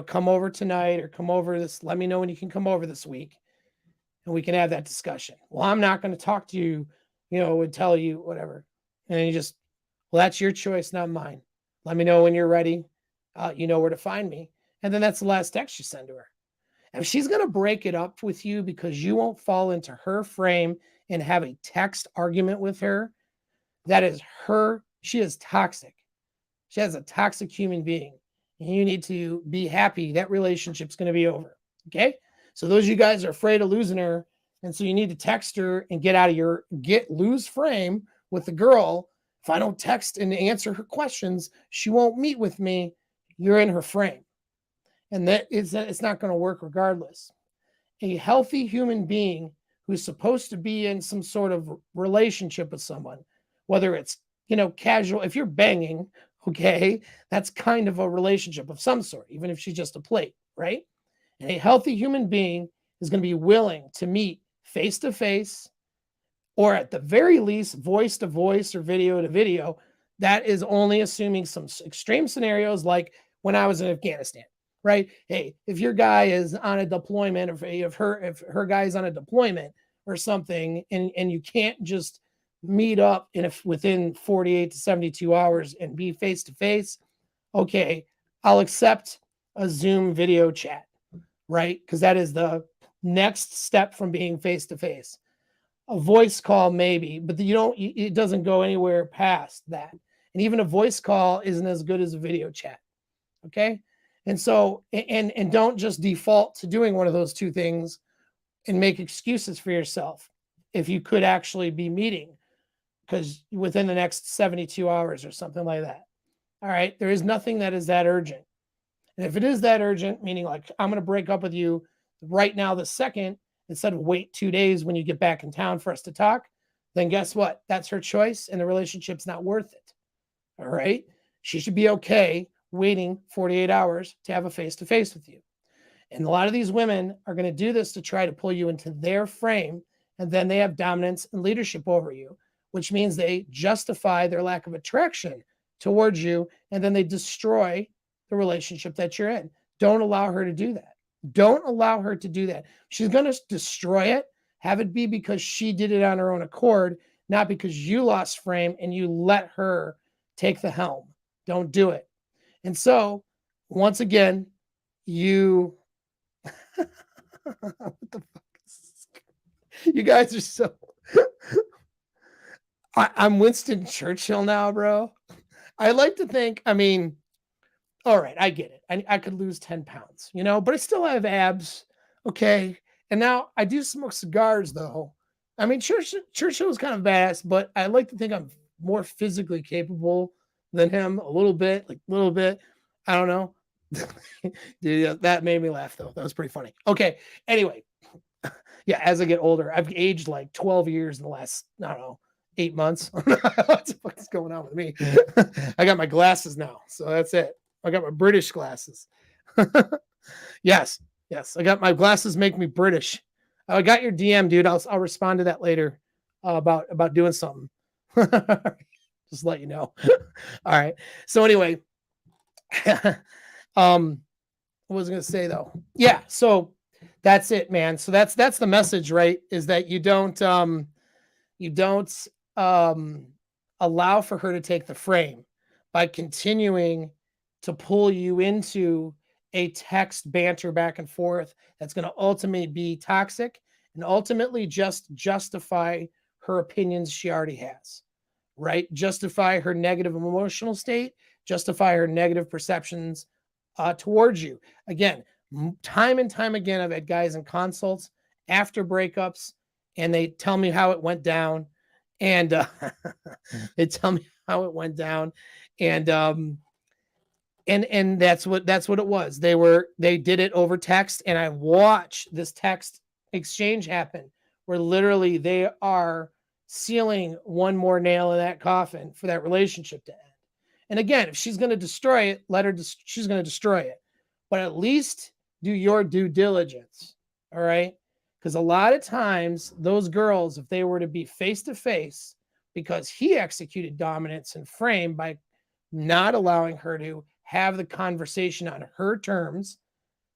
come over tonight or come over this. Let me know when you can come over this week, and we can have that discussion." "Well, I'm not going to talk to you, and tell you whatever." And you just, "Well, that's your choice, not mine. Let me know when you're ready. You know where to find me." And then that's the last text you send to her. If she's going to break it up with you because you won't fall into her frame and have a text argument with her, that is her. She is toxic. She has a toxic human being. And you need to be happy that relationship's going to be over. Okay? So those of you guys are afraid of losing her, and so you need to text her and lose frame with the girl. If I don't text and answer her questions, she won't meet with me. You're in her frame. And it's not going to work regardless. A healthy human being who's supposed to be in some sort of relationship with someone, whether it's, casual, if you're banging, okay, that's kind of a relationship of some sort, even if she's just a plate, right? And a healthy human being is going to be willing to meet face to face, or at the very least, voice to voice or video to video. That is only assuming some extreme scenarios like when I was in Afghanistan. Right? Hey, if your guy is on a deployment, or if her guy is on a deployment or something, and you can't just meet up within 48 to 72 hours and be face to face, okay, I'll accept a Zoom video chat, right? Because that is the next step from being face to face. A voice call, maybe, but it doesn't go anywhere past that. And even a voice call isn't as good as a video chat. Okay. And so, and don't just default to doing one of those two things and make excuses for yourself if you could actually be meeting, because within the next 72 hours or something like that. All right. There is nothing that is that urgent. And if it is that urgent, meaning like I'm going to break up with you right now, the second, instead of wait 2 days when you get back in town for us to talk, then guess what? That's her choice and the relationship's not worth it. All right. She should be okay waiting 48 hours to have a face-to-face with you. And a lot of these women are going to do this to try to pull you into their frame. And then they have dominance and leadership over you, which means they justify their lack of attraction towards you. And then they destroy the relationship that you're in. Don't allow her to do that. Don't allow her to do that. She's going to destroy it. Have it be because she did it on her own accord, not because you lost frame and you let her take the helm. Don't do it. And so, once again, you what the fuck is this? You guys are so I'm Winston Churchill now, bro. I like to think, I mean, all right, I get it. I could lose 10 pounds, but I still have abs. Okay. And now I do smoke cigars, though. I mean, Churchill is kind of badass, but I like to think I'm more physically capable than him a little bit. I don't know. Dude, that made me laugh, though. That was pretty funny. Okay. Anyway, yeah, as I get older, I've aged like 12 years in the last, I don't know, 8 months. What the fuck is going on with me? I got my glasses now, so that's it. I got my British glasses. Yes. I got my glasses make me British. I got your DM, dude. I'll respond to that later about doing something. Just let you know. All right. So anyway, what was I going to say though? Yeah. So that's it, man. So that's the message, right? Is that you don't allow for her to take the frame by continuing to pull you into a text banter back and forth that's going to ultimately be toxic and ultimately just justify her opinions she already has, right? Justify her negative emotional state, justify her negative perceptions towards you. Again, time and time again, I've had guys in consults after breakups and they tell me how it went down. And they tell me how it went down. And that's what it was. They did it over text, and I watched this text exchange happen where literally they are sealing one more nail in that coffin for that relationship to end. And again, if she's going to destroy it, she's going to destroy it. But at least do your due diligence. All right? Because a lot of times those girls, if they were to be face to face, because he executed dominance and frame by not allowing her to have the conversation on her terms,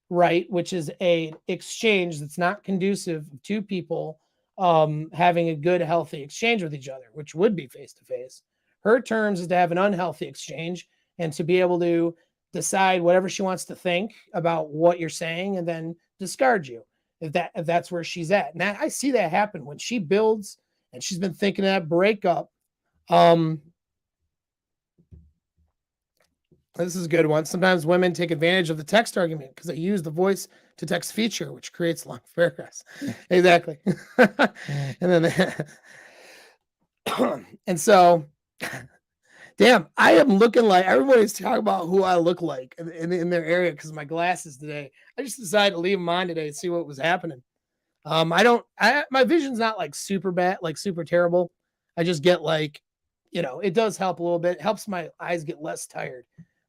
right? Which is a exchange that's not conducive of two people having a good, healthy exchange with each other, which would be face to face. Her terms is to have an unhealthy exchange and to be able to decide whatever she wants to think about what you're saying and then discard you if that's where she's at. And I see that happen when she builds and she's been thinking of that breakup. This is a good one. Sometimes women take advantage of the text argument because they use the voice to text feature, which creates long paragraphs. Exactly. And then, and so, damn, I am looking like everybody's talking about who I look like in their area because of my glasses today. I just decided to leave them on today to see what was happening. My vision's not like super bad, like super terrible. I just get like, it does help a little bit. It helps my eyes get less tired.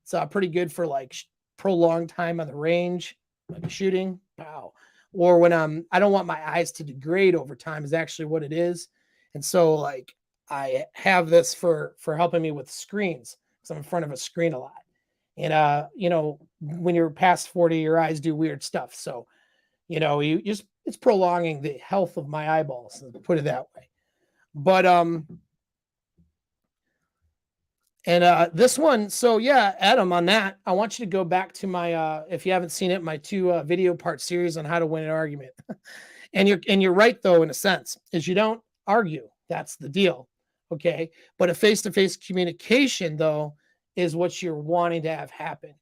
It's pretty good for like prolonged time on the range, like shooting. Wow. Or when I don't want my eyes to degrade over time is actually what it is. And so like I have this for helping me with screens because I'm in front of a screen a lot. And when you're past 40, your eyes do weird stuff. So, it's prolonging the health of my eyeballs, put it that way. But And this one, so yeah, Adam, on that, I want you to go back to my if you haven't seen it, my 2 video part series on how to win an argument. And you're right though, in a sense, is you don't argue. That's the deal. Okay. But a face-to-face communication, though, is what you're wanting to have happen.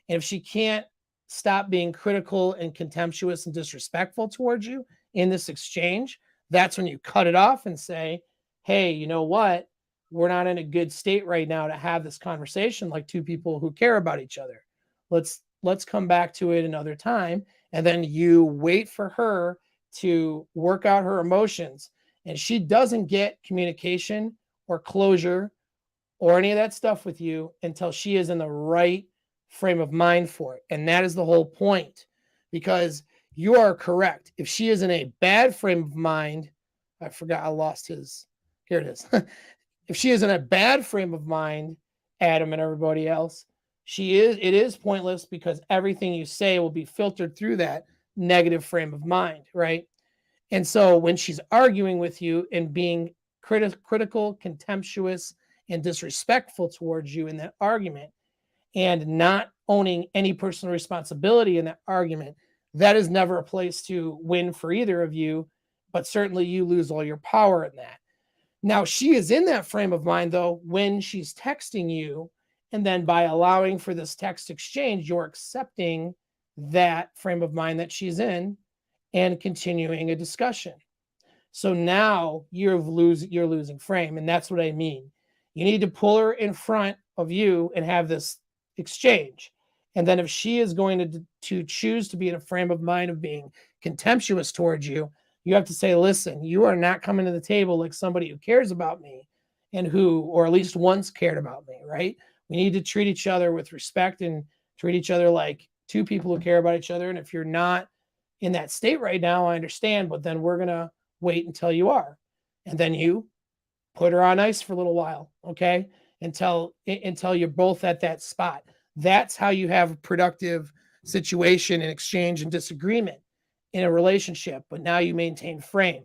And if she can't stop being critical and contemptuous and disrespectful towards you in this exchange, that's when you cut it off and say, hey, you know what? We're not in a good state right now to have this conversation like 2 people who care about each other. Let's come back to it another time. And then you wait for her to work out her emotions. And she doesn't get communication or closure or any of that stuff with you until she is in the right frame of mind for it. And that is the whole point, because you are correct. If she is in a bad frame of mind, I forgot, I lost his, here it is. If she is in a bad frame of mind, Adam and everybody else, it is pointless, because everything you say will be filtered through that negative frame of mind, right? And so when she's arguing with you and being critical, contemptuous, and disrespectful towards you in that argument, and not owning any personal responsibility in that argument, that is never a place to win for either of you, but certainly you lose all your power in that. Now, she is in that frame of mind, though, when she's texting you, and then by allowing for this text exchange, you're accepting that frame of mind that she's in and continuing a discussion. So now you're losing frame, and that's what I mean. You need to pull her in front of you and have this exchange. And then if she is going to choose to be in a frame of mind of being contemptuous towards you, you have to say, listen, you are not coming to the table like somebody who cares about me and who, or at least once cared about me, right? We need to treat each other with respect and treat each other like 2 people who care about each other. And if you're not in that state right now, I understand, but then we're going to wait until you are. And then you put her on ice for a little while, okay? Until you're both at that spot. That's how you have a productive situation and exchange and disagreement in a relationship, but now you maintain frame.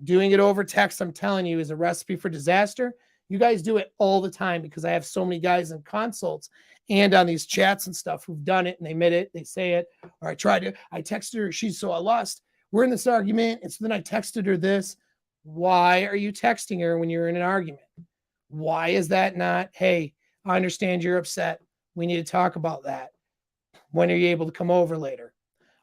Doing it over text, I'm telling you, is a recipe for disaster. You guys do it all the time, because I have so many guys in consults and on these chats and stuff who've done it, and they admit it, they say it, or I texted her, I lost, we're in this argument, and so then I texted her this. Why are you texting her when you're in an argument? Why is that not, hey, I understand you're upset, we need to talk about that. When are you able to come over later?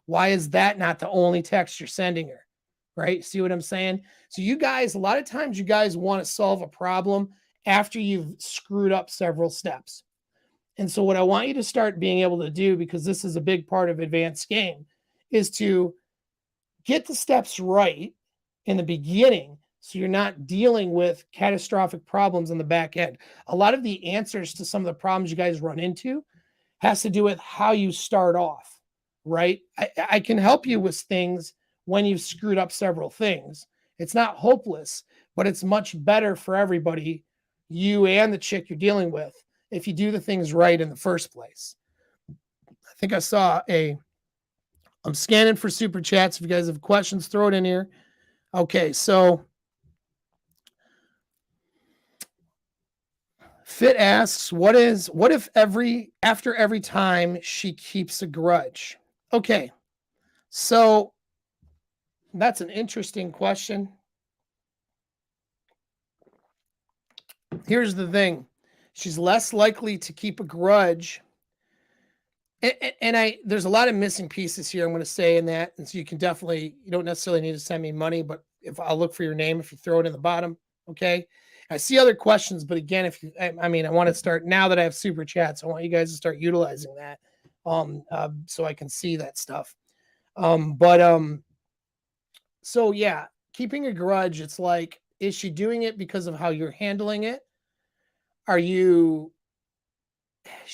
Why is that not the only text you're sending her? Right? See what I'm saying? So you guys, a lot of times you guys want to solve a problem after you've screwed up several steps. And so what I want you to start being able to do, because this is a big part of advanced game, is to get the steps right in the beginning, so you're not dealing with catastrophic problems on the back end. A lot of the answers to some of the problems you guys run into has to do with how you start off, right? I can help you with things when you've screwed up several things. It's not hopeless, but it's much better for everybody, you and the chick you're dealing with, if you do the things right in the first place. I think I saw I'm scanning for super chats. If you guys have questions, throw it in here. Okay, so Fit asks, what if after every time she keeps a grudge? Okay, so that's an interesting question. Here's the thing. She's less likely to keep a grudge. And there's a lot of missing pieces here, I'm going to say in that. And so you don't necessarily need to send me money, but if I'll look for your name, if you throw it in the bottom. Okay. I see other questions, but again, I want to start, now that I have super chats, I want you guys to start utilizing that. So I can see that stuff. So yeah, keeping a grudge, it's like, is she doing it because of how you're handling it?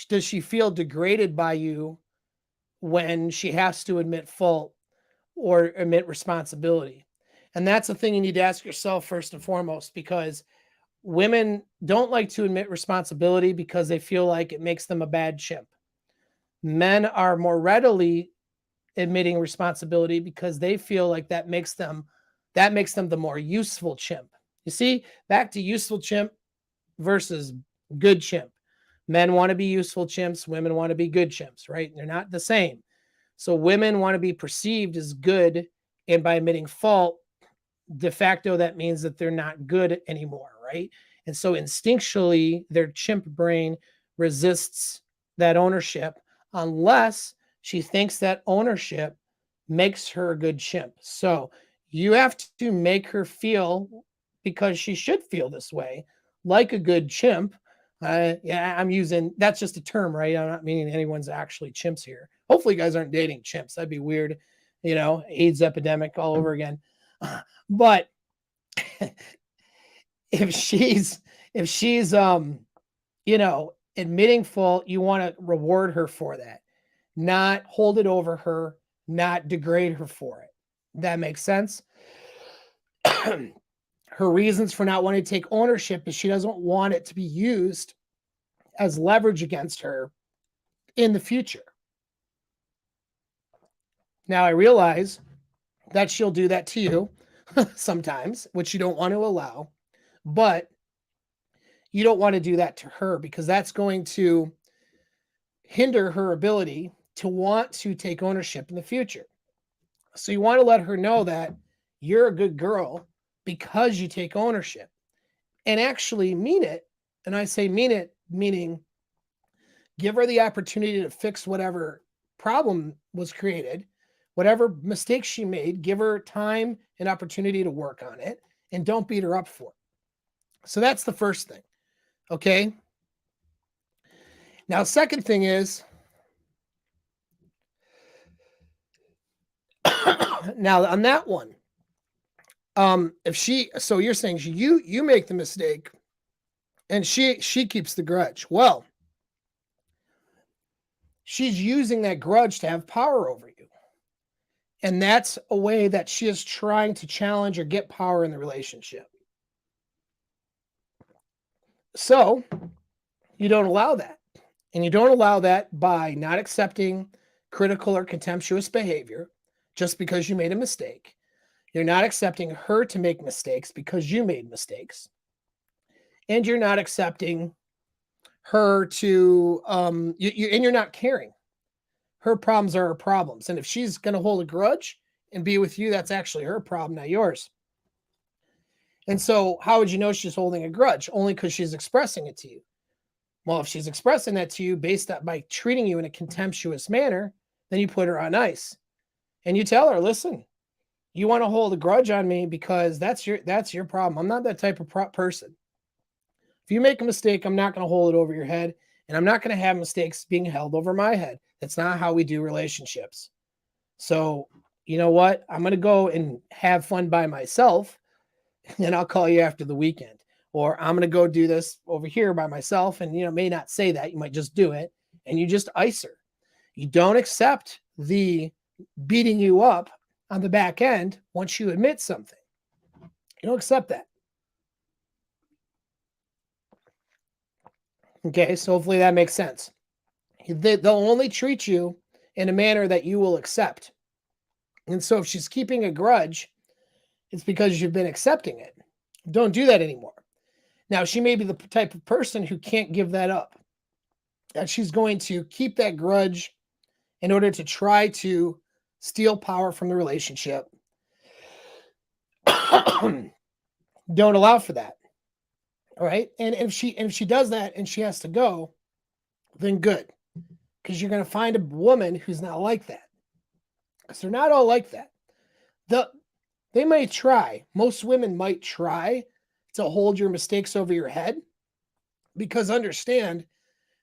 Does she feel degraded by you when she has to admit fault or admit responsibility? And that's the thing you need to ask yourself first and foremost, because women don't like to admit responsibility because they feel like it makes them a bad chimp. Men are more readily admitting responsibility because they feel like that makes them the more useful chimp. You see, back to useful chimp versus good chimp. Men want to be useful chimps, women want to be good chimps, right? They're not the same. So women want to be perceived as good, and by admitting fault, de facto, that means that they're not good anymore, right? And so instinctually, their chimp brain resists that ownership unless she thinks that ownership makes her a good chimp. So you have to make her feel, because she should feel this way, like a good chimp. Yeah, I'm using, that's just a term, right? I'm not meaning anyone's actually chimps here. Hopefully, you guys aren't dating chimps. That'd be weird. AIDS epidemic all over again. But if she's admitting fault, you want to reward her for that, not hold it over her, not degrade her for it. That makes sense. Her reasons for not wanting to take ownership is she doesn't want it to be used as leverage against her in the future. Now, I realize that she'll do that to you sometimes, which you don't want to allow, but you don't want to do that to her, because that's going to hinder her ability to want to take ownership in the future. So you want to let her know that you're a good girl because you take ownership, and actually mean it. And I say mean it, meaning give her the opportunity to fix whatever problem was created, whatever mistake she made, give her time and opportunity to work on it, and don't beat her up for it. So that's the first thing. Okay. Now, second thing is, now on that one, so you're saying you make the mistake and she keeps the grudge. Well, she's using that grudge to have power over you. And that's a way that she is trying to challenge or get power in the relationship. So you don't allow that. And you don't allow that by not accepting critical or contemptuous behavior just because you made a mistake. You're not accepting her to make mistakes because you made mistakes. And you're not accepting her to, and you're not caring. Her problems are her problems. And if she's going to hold a grudge and be with you, that's actually her problem, not yours. And so how would you know she's holding a grudge? Only because she's expressing it to you. Well, if she's expressing that to you based on by treating you in a contemptuous manner, then you put her on ice and you tell her, listen, you want to hold a grudge on me because that's your problem. I'm not that type of person. If you make a mistake, I'm not going to hold it over your head, and I'm not going to have mistakes being held over my head. That's not how we do relationships. So, you know what? I'm going to go and have fun by myself, and I'll call you after the weekend. Or I'm going to go do this over here by myself, and may not say that. You might just do it, and you just ice her. You don't accept the beating you up on the back end once you admit something. You don't accept that. Okay, so hopefully that makes sense. They'll only treat you in a manner that you will accept. And so if she's keeping a grudge, it's because you've been accepting it. Don't do that anymore. Now, she may be the type of person who can't give that up. And she's going to keep that grudge in order to try to steal power from the relationship. Don't allow for that. All right. And if she does that and she has to go, then good. Because you're going to find a woman who's not like that. Because they're not all like that. They might try. Most women might try to hold your mistakes over your head, because understand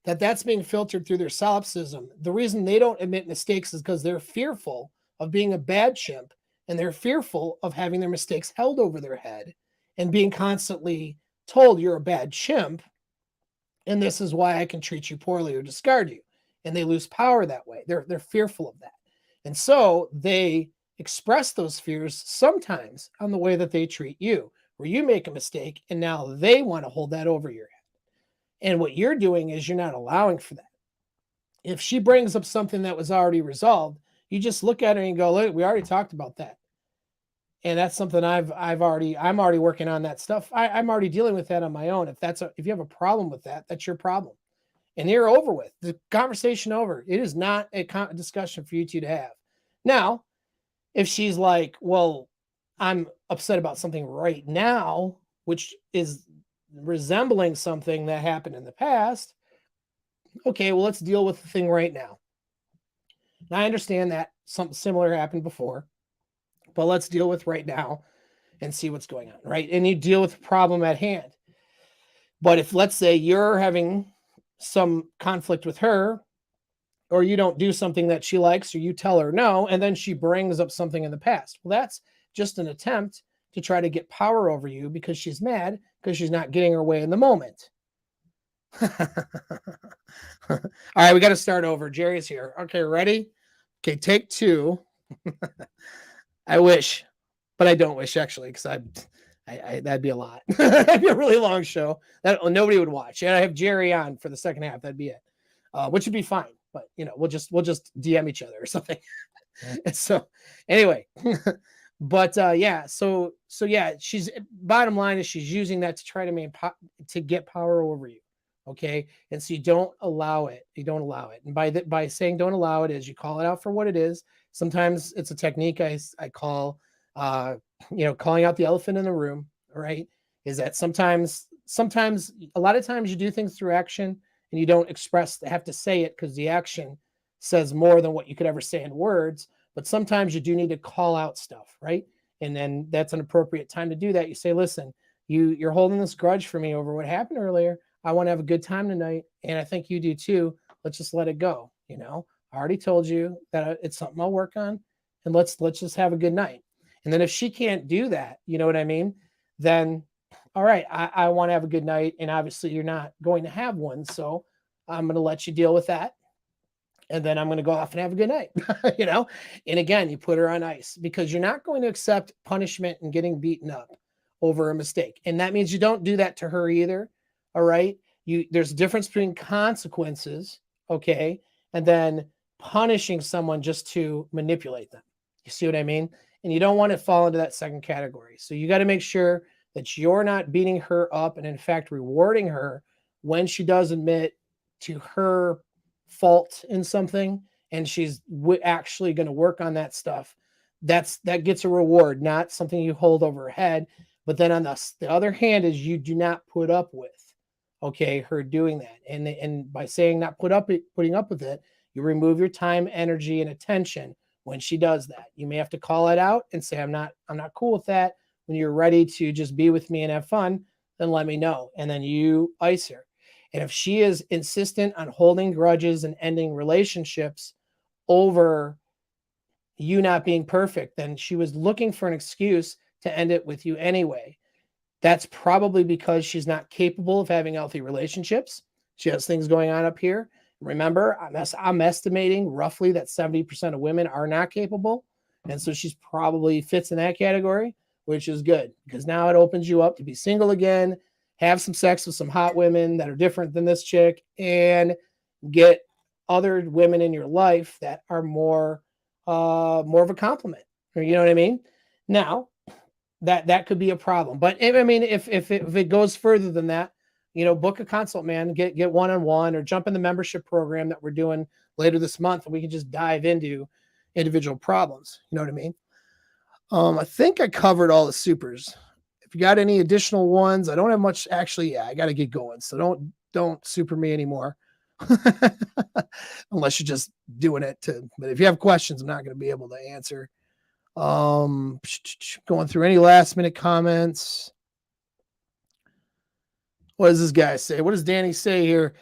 that that's being filtered through their solipsism. The reason they don't admit mistakes is because they're fearful of being a bad chimp, and they're fearful of having their mistakes held over their head and being constantly told you're a bad chimp, and this is why I can treat you poorly or discard you. And they lose power that way. They're fearful of that. And so they express those fears sometimes on the way that they treat you, where you make a mistake and now they want to hold that over your head. And what you're doing is you're not allowing for that. If she brings up something that was already resolved, you just look at her and go, look, we already talked about that. And that's something I'm already working on that stuff. I'm already dealing with that on my own. If you have a problem with that, that's your problem. and you're over with the conversation over. It is not a discussion for you two to have. Now, if she's like, well, I'm upset about something right now, which is resembling something that happened in the past. Okay, well, let's deal with the thing right now. Now, I understand that something similar happened before, but let's deal with right now and see what's going on, right? And you deal with the problem at hand. But if, let's say, you're having some conflict with her, or you don't do something that she likes, or you tell her no, and then she brings up something in the past, well, that's just an attempt to try to get power over you because she's mad because she's not getting her way in the moment. All right, we got to start over. Jerry's here. Okay, ready? Okay, take two. I wish, but I don't wish actually, because I that'd be a lot. That'd be a really long show that nobody would watch. And I have Jerry on for the second half. That'd be it, which would be fine. But we'll just DM each other or something. So anyway, but yeah, so yeah, she's bottom line is she's using that to try to get power over you. Okay, and so you don't allow it. You don't allow it, and by saying don't allow it is you call it out for what it is. Sometimes it's a technique I call calling out the elephant in the room. Right? Is that sometimes a lot of times you do things through action and you don't have to say it because the action says more than what you could ever say in words. But sometimes you do need to call out stuff, right? And then that's an appropriate time to do that. You say, listen, you're holding this grudge for me over what happened earlier. I want to have a good time tonight, and I think you do too. Let's just let it go. I already told you that it's something I'll work on, and let's just have a good night. And then if she can't do that, you know what I mean? Then, all right, I want to have a good night, and obviously you're not going to have one, so I'm going to let you deal with that. And then I'm going to go off and have a good night, And again, you put her on ice because you're not going to accept punishment and getting beaten up over a mistake. And that means you don't do that to her either. All right. There's a difference between consequences. Okay. And then punishing someone just to manipulate them. You see what I mean? And you don't want to fall into that second category. So you got to make sure that you're not beating her up and in fact rewarding her when she does admit to her fault in something and she's actually going to work on that stuff. That gets a reward, not something you hold over her head. But then on the other hand is you do not put up with, her doing that. And by saying not putting up with it, you remove your time, energy, and attention when she does that. You may have to call it out and say, I'm not cool with that. When you're ready to just be with me and have fun, then let me know. And then you ice her. And if she is insistent on holding grudges and ending relationships over you not being perfect, then she was looking for an excuse to end it with you anyway. That's probably because she's not capable of having healthy relationships. She has things going on up here. Remember, I'm estimating roughly that 70% of women are not capable. And so she's probably fits in that category, which is good because now it opens you up to be single again, have some sex with some hot women that are different than this chick, and get other women in your life that are more of a compliment. You know what I mean? Now, that could be a problem. But if it goes further than that, book a consult, man, get one-on-one or jump in the membership program that we're doing later this month, and we can just dive into individual problems. You know what I mean? I think I covered all the supers. If you got any additional ones, I don't have much. Actually, yeah, I got to get going. So don't super me anymore. Unless you're just doing it but if you have questions, I'm not going to be able to answer. Going through any last minute comments. What does this guy say? What does Danny say here?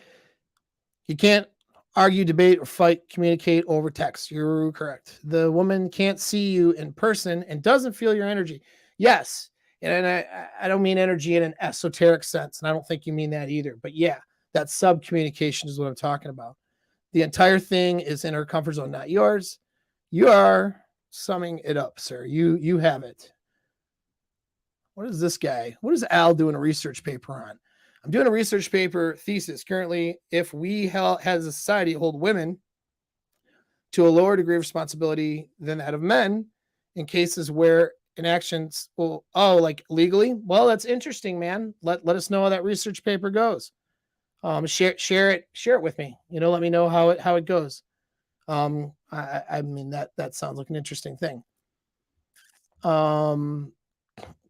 You can't argue, debate, or fight, communicate over text. You're correct. The woman can't see you in person and doesn't feel your energy. Yes. And I don't mean energy in an esoteric sense, and I don't think you mean that either. But yeah, that sub-communication is what I'm talking about. The entire thing is in her comfort zone, not yours. You are summing it up, sir. You have it. What is this guy? What is Al doing a research paper on? I'm doing a research paper thesis currently. If we as a society hold women to a lower degree of responsibility than that of men in cases where inactions like legally, well, that's interesting, man. Let us know how that research paper goes. Share it with me. Let me know how it goes. I mean that sounds like an interesting thing. Um,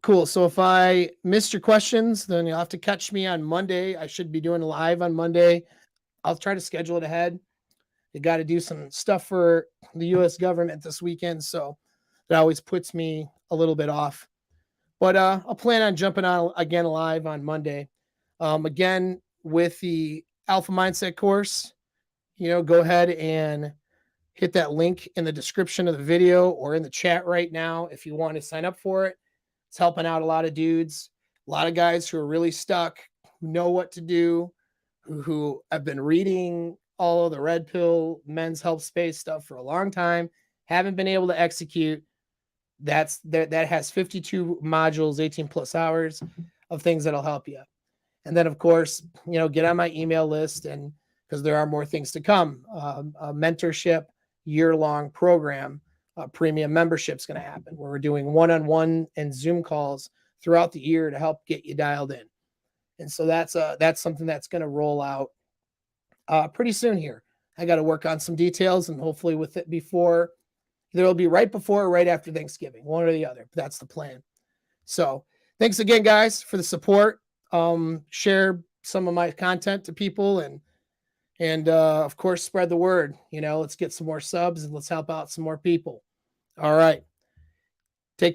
cool. So if I missed your questions, then you'll have to catch me on Monday. I should be doing live on Monday. I'll try to schedule it ahead. You got to do some stuff for the U.S. government this weekend, so that always puts me a little bit off. But I'll plan on jumping on again live on Monday. Again, with the Alpha Mindset course, go ahead and hit that link in the description of the video or in the chat right now if you want to sign up for it. It's helping out a lot of dudes, a lot of guys who are really stuck, who know what to do, who have been reading all of the red pill men's health space stuff for a long time, haven't been able to execute. That has 52 modules, 18 plus hours of things that'll help you. And then, of course, get on my email list, and because there are more things to come. A mentorship year-long program, premium membership is going to happen where we're doing one-on-one and Zoom calls throughout the year to help get you dialed in. And so that's something that's going to roll out pretty soon here. I got to work on some details, and hopefully with it before, it'll be right before or right after Thanksgiving, one or the other. But that's the plan. So thanks again, guys, for the support. Share some of my content to people, and of course, spread the word. Let's get some more subs and let's help out some more people. All right. Take care.